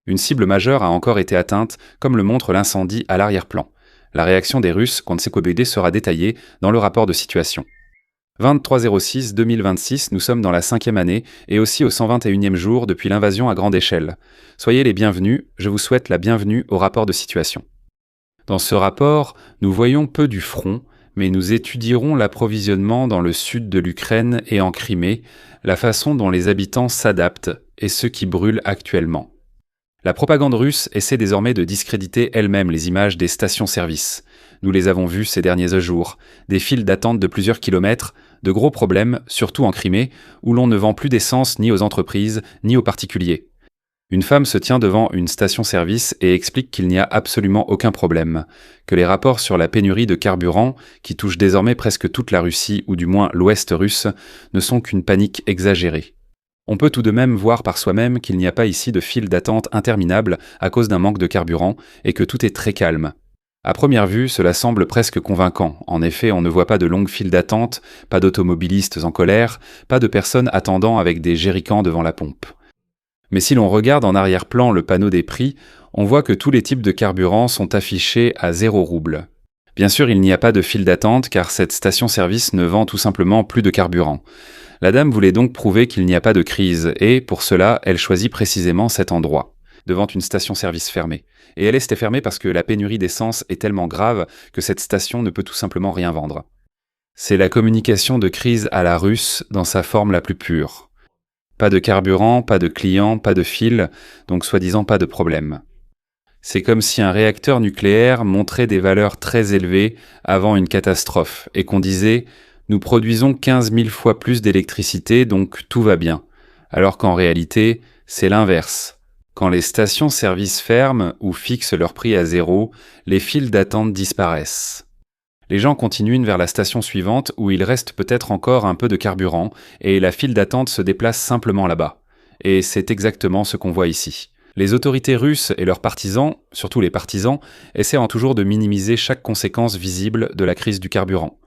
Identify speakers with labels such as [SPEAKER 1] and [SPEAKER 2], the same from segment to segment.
[SPEAKER 1] Une cible majeure a encore été atteinte, comme le montre l'incendie à l'arrière-plan. La réaction des Russes contre ces CQBD sera détaillée dans le rapport de situation. 23-06-2026, nous sommes dans la 5e année et aussi au 121e jour depuis l'invasion à grande échelle. Soyez les bienvenus, je vous souhaite la bienvenue au rapport de situation. Dans ce rapport, nous voyons peu du front, mais nous étudierons l'approvisionnement dans le sud de l'Ukraine et en Crimée, la façon dont les habitants s'adaptent et ce qui brûle actuellement. La propagande russe essaie désormais de discréditer elle-même les images des stations-service. Nous les avons vues ces derniers jours, des files d'attente de plusieurs kilomètres, de gros problèmes, surtout en Crimée, où l'on ne vend plus d'essence ni aux entreprises, ni aux particuliers. Une femme se tient devant une station-service et explique qu'il n'y a absolument aucun problème, que les rapports sur la pénurie de carburant, qui touche désormais presque toute la Russie ou du moins l'Ouest russe, ne sont qu'une panique exagérée. On peut tout de même voir par soi-même qu'il n'y a pas ici de file d'attente interminable à cause d'un manque de carburant et que tout est très calme. À première vue, cela semble presque convaincant. En effet, on ne voit pas de longues files d'attente, pas d'automobilistes en colère, pas de personnes attendant avec des jerrycans devant la pompe. Mais si l'on regarde en arrière-plan le panneau des prix, on voit que tous les types de carburant sont affichés à 0 rouble. Bien sûr, il n'y a pas de file d'attente car cette station-service ne vend tout simplement plus de carburant. La dame voulait donc prouver qu'il n'y a pas de crise et, pour cela, elle choisit précisément cet endroit, devant une station-service fermée. Et elle est fermée parce que la pénurie d'essence est tellement grave que cette station ne peut tout simplement rien vendre. C'est la communication de crise à la russe dans sa forme la plus pure. Pas de carburant, pas de clients, pas de fil, donc soi-disant pas de problème. C'est comme si un réacteur nucléaire montrait des valeurs très élevées avant une catastrophe et qu'on disait « nous produisons 15 000 fois plus d'électricité, donc tout va bien », alors qu'en réalité, c'est l'inverse. Quand les stations-service ferment ou fixent leur prix à 0, les files d'attente disparaissent. Les gens continuent vers la station suivante où il reste peut-être encore un peu de carburant et la file d'attente se déplace simplement là-bas. Et c'est exactement ce qu'on voit ici. Les autorités russes et leurs partisans, surtout les partisans, essaient toujours de minimiser chaque conséquence visible de la crise du carburant.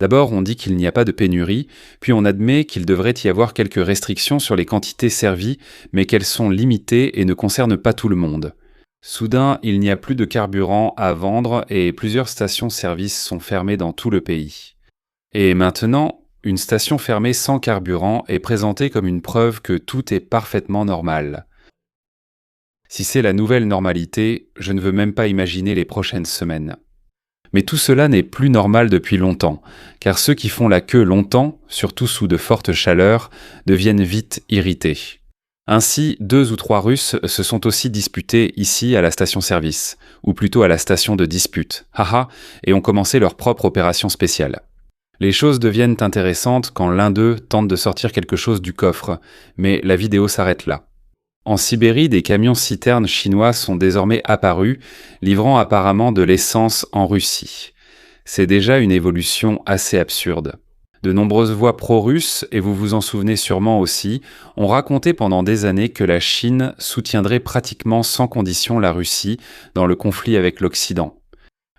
[SPEAKER 1] D'abord, on dit qu'il n'y a pas de pénurie, puis on admet qu'il devrait y avoir quelques restrictions sur les quantités servies, mais qu'elles sont limitées et ne concernent pas tout le monde. Soudain, il n'y a plus de carburant à vendre et plusieurs stations-service sont fermées dans tout le pays. Et maintenant, une station fermée sans carburant est présentée comme une preuve que tout est parfaitement normal. Si c'est la nouvelle normalité, je ne veux même pas imaginer les prochaines semaines. Mais tout cela n'est plus normal depuis longtemps, car ceux qui font la queue longtemps, surtout sous de fortes chaleurs, deviennent vite irrités. Ainsi, 2 ou 3 Russes se sont aussi disputés ici à la station-service, ou plutôt à la station de dispute, et ont commencé leur propre opération spéciale. Les choses deviennent intéressantes quand l'un d'eux tente de sortir quelque chose du coffre, mais la vidéo s'arrête là. En Sibérie, des camions-citernes chinois sont désormais apparus, livrant apparemment de l'essence en Russie. C'est déjà une évolution assez absurde. De nombreuses voix pro-russes, et vous vous en souvenez sûrement aussi, ont raconté pendant des années que la Chine soutiendrait pratiquement sans condition la Russie dans le conflit avec l'Occident.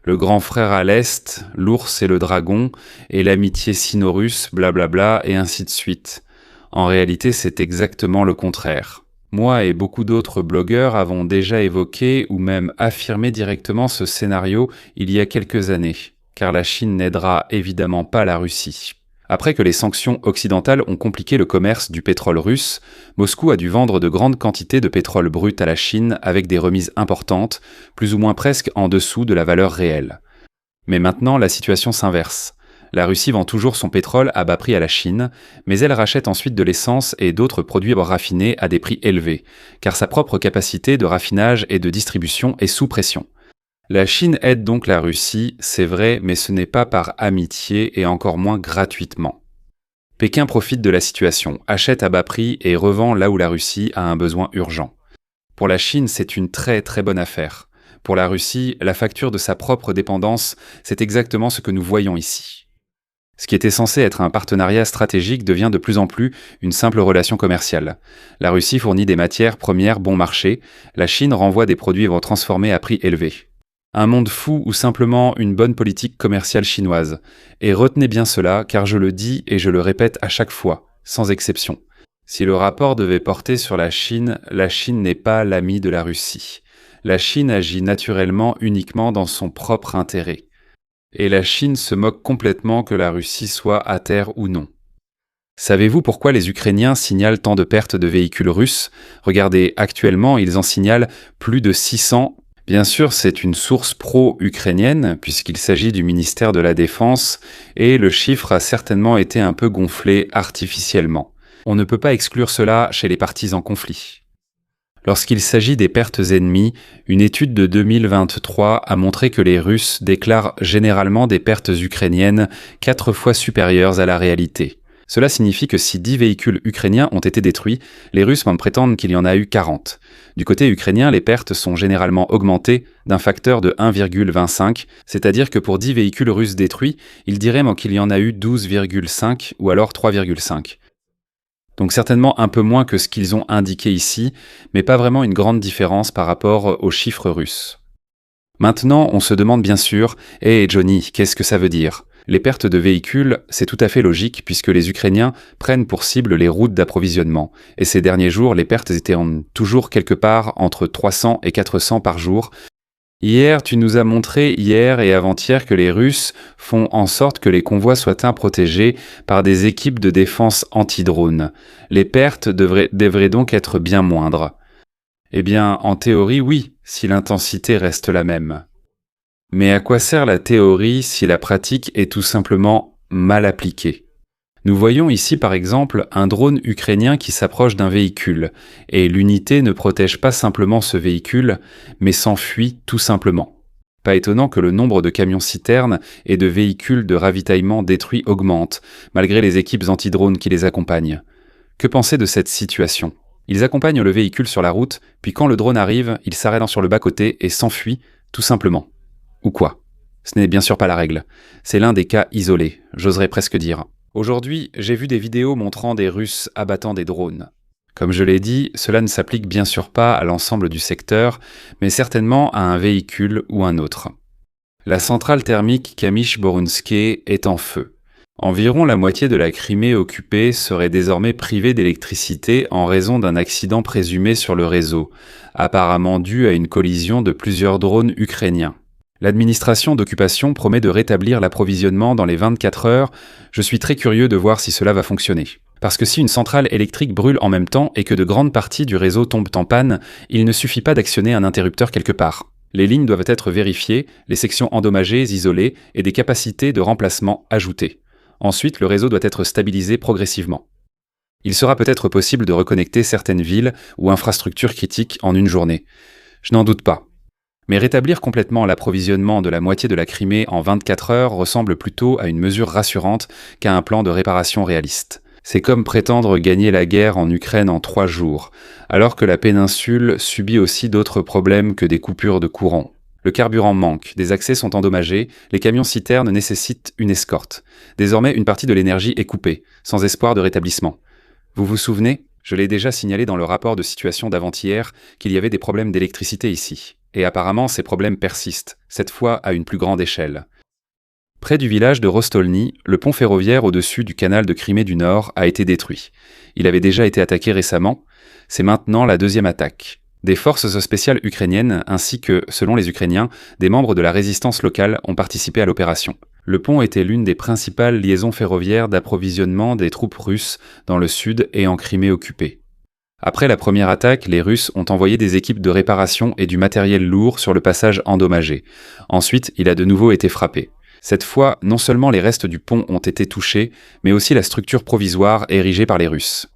[SPEAKER 1] Le grand frère à l'Est, l'ours et le dragon, et l'amitié sino-russe, blablabla, et ainsi de suite. En réalité, c'est exactement le contraire. Moi et beaucoup d'autres blogueurs avons déjà évoqué ou même affirmé directement ce scénario il y a quelques années, car la Chine n'aidera évidemment pas la Russie. Après que les sanctions occidentales ont compliqué le commerce du pétrole russe, Moscou a dû vendre de grandes quantités de pétrole brut à la Chine avec des remises importantes, plus ou moins presque en dessous de la valeur réelle. Mais maintenant, la situation s'inverse. La Russie vend toujours son pétrole à bas prix à la Chine, mais elle rachète ensuite de l'essence et d'autres produits raffinés à des prix élevés, car sa propre capacité de raffinage et de distribution est sous pression. La Chine aide donc la Russie, c'est vrai, mais ce n'est pas par amitié et encore moins gratuitement. Pékin profite de la situation, achète à bas prix et revend là où la Russie a un besoin urgent. Pour la Chine, c'est une très très bonne affaire. Pour la Russie, la facture de sa propre dépendance, c'est exactement ce que nous voyons ici. Ce qui était censé être un partenariat stratégique devient de plus en plus une simple relation commerciale. La Russie fournit des matières premières bon marché, la Chine renvoie des produits transformés à prix élevés. Un monde fou ou simplement une bonne politique commerciale chinoise. Et retenez bien cela, car je le dis et je le répète à chaque fois, sans exception. Si le rapport devait porter sur la Chine n'est pas l'ami de la Russie. La Chine agit naturellement uniquement dans son propre intérêt. Et la Chine se moque complètement que la Russie soit à terre ou non. Savez-vous pourquoi les Ukrainiens signalent tant de pertes de véhicules russes? Regardez, actuellement, ils en signalent plus de 600. Bien sûr, c'est une source pro-ukrainienne, puisqu'il s'agit du ministère de la Défense, et le chiffre a certainement été un peu gonflé artificiellement. On ne peut pas exclure cela chez les parties en conflit. Lorsqu'il s'agit des pertes ennemies, une étude de 2023 a montré que les Russes déclarent généralement des pertes ukrainiennes 4 fois supérieures à la réalité. Cela signifie que si 10 véhicules ukrainiens ont été détruits, les Russes prétendent qu'il y en a eu 40. Du côté ukrainien, les pertes sont généralement augmentées d'un facteur de 1,25, c'est-à-dire que pour 10 véhicules russes détruits, ils diraient qu'il y en a eu 12,5 ou alors 3,5. Donc certainement un peu moins que ce qu'ils ont indiqué ici, mais pas vraiment une grande différence par rapport aux chiffres russes. Maintenant, on se demande bien sûr, « Hey Johnny, qu'est-ce que ça veut dire ?» Les pertes de véhicules, c'est tout à fait logique puisque les Ukrainiens prennent pour cible les routes d'approvisionnement. Et ces derniers jours, les pertes étaient toujours quelque part entre 300 et 400 par jour. Hier, tu nous as montré hier et avant-hier que les Russes font en sorte que les convois soient protégés par des équipes de défense anti-drones. Les pertes devraient donc être bien moindres. Eh bien, en théorie, oui, si l'intensité reste la même. Mais à quoi sert la théorie si la pratique est tout simplement mal appliquée? Nous voyons ici par exemple un drone ukrainien qui s'approche d'un véhicule, et l'unité ne protège pas simplement ce véhicule, mais s'enfuit tout simplement. Pas étonnant que le nombre de camions-citernes et de véhicules de ravitaillement détruits augmente, malgré les équipes anti-drones qui les accompagnent. Que penser de cette situation? Ils accompagnent le véhicule sur la route, puis quand le drone arrive, il s'arrête sur le bas-côté et s'enfuit, tout simplement. Ou quoi? Ce n'est bien sûr pas la règle. C'est l'un des cas isolés, j'oserais presque dire. Aujourd'hui, j'ai vu des vidéos montrant des Russes abattant des drones. Comme je l'ai dit, cela ne s'applique bien sûr pas à l'ensemble du secteur, mais certainement à un véhicule ou un autre. La centrale thermique Kamish-Borounsky est en feu. Environ la moitié de la Crimée occupée serait désormais privée d'électricité en raison d'un accident présumé sur le réseau, apparemment dû à une collision de plusieurs drones ukrainiens. L'administration d'occupation promet de rétablir l'approvisionnement dans les 24 heures. Je suis très curieux de voir si cela va fonctionner. Parce que si une centrale électrique brûle en même temps et que de grandes parties du réseau tombent en panne, il ne suffit pas d'actionner un interrupteur quelque part. Les lignes doivent être vérifiées, les sections endommagées, isolées et des capacités de remplacement ajoutées. Ensuite, le réseau doit être stabilisé progressivement. Il sera peut-être possible de reconnecter certaines villes ou infrastructures critiques en une journée. Je n'en doute pas. Mais rétablir complètement l'approvisionnement de la moitié de la Crimée en 24 heures ressemble plutôt à une mesure rassurante qu'à un plan de réparation réaliste. C'est comme prétendre gagner la guerre en Ukraine en 3 jours, alors que la péninsule subit aussi d'autres problèmes que des coupures de courant. Le carburant manque, des accès sont endommagés, les camions-citernes nécessitent une escorte. Désormais, une partie de l'énergie est coupée, sans espoir de rétablissement. Vous vous souvenez? Je l'ai déjà signalé dans le rapport de situation d'avant-hier qu'il y avait des problèmes d'électricité ici. Et apparemment, ces problèmes persistent, cette fois à une plus grande échelle. Près du village de Rostolny, le pont ferroviaire au-dessus du canal de Crimée du Nord a été détruit. Il avait déjà été attaqué récemment, c'est maintenant la deuxième attaque. Des forces spéciales ukrainiennes ainsi que, selon les Ukrainiens, des membres de la résistance locale ont participé à l'opération. Le pont était l'une des principales liaisons ferroviaires d'approvisionnement des troupes russes dans le sud et en Crimée occupée. Après la première attaque, les Russes ont envoyé des équipes de réparation et du matériel lourd sur le passage endommagé. Ensuite, il a de nouveau été frappé. Cette fois, non seulement les restes du pont ont été touchés, mais aussi la structure provisoire érigée par les Russes.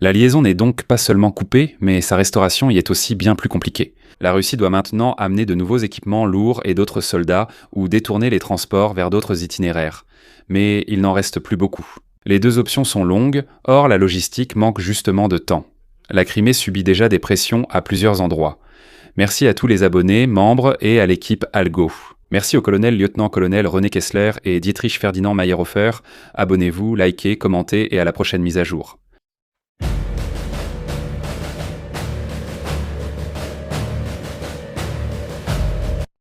[SPEAKER 1] La liaison n'est donc pas seulement coupée, mais sa restauration y est aussi bien plus compliquée. La Russie doit maintenant amener de nouveaux équipements lourds et d'autres soldats ou détourner les transports vers d'autres itinéraires. Mais il n'en reste plus beaucoup. Les deux options sont longues, or la logistique manque justement de temps. La Crimée subit déjà des pressions à plusieurs endroits. Merci à tous les abonnés, membres et à l'équipe Algo. Merci au lieutenant-colonel René Kessler et Dietrich Ferdinand Mayerhofer. Abonnez-vous, likez, commentez et à la prochaine mise à jour.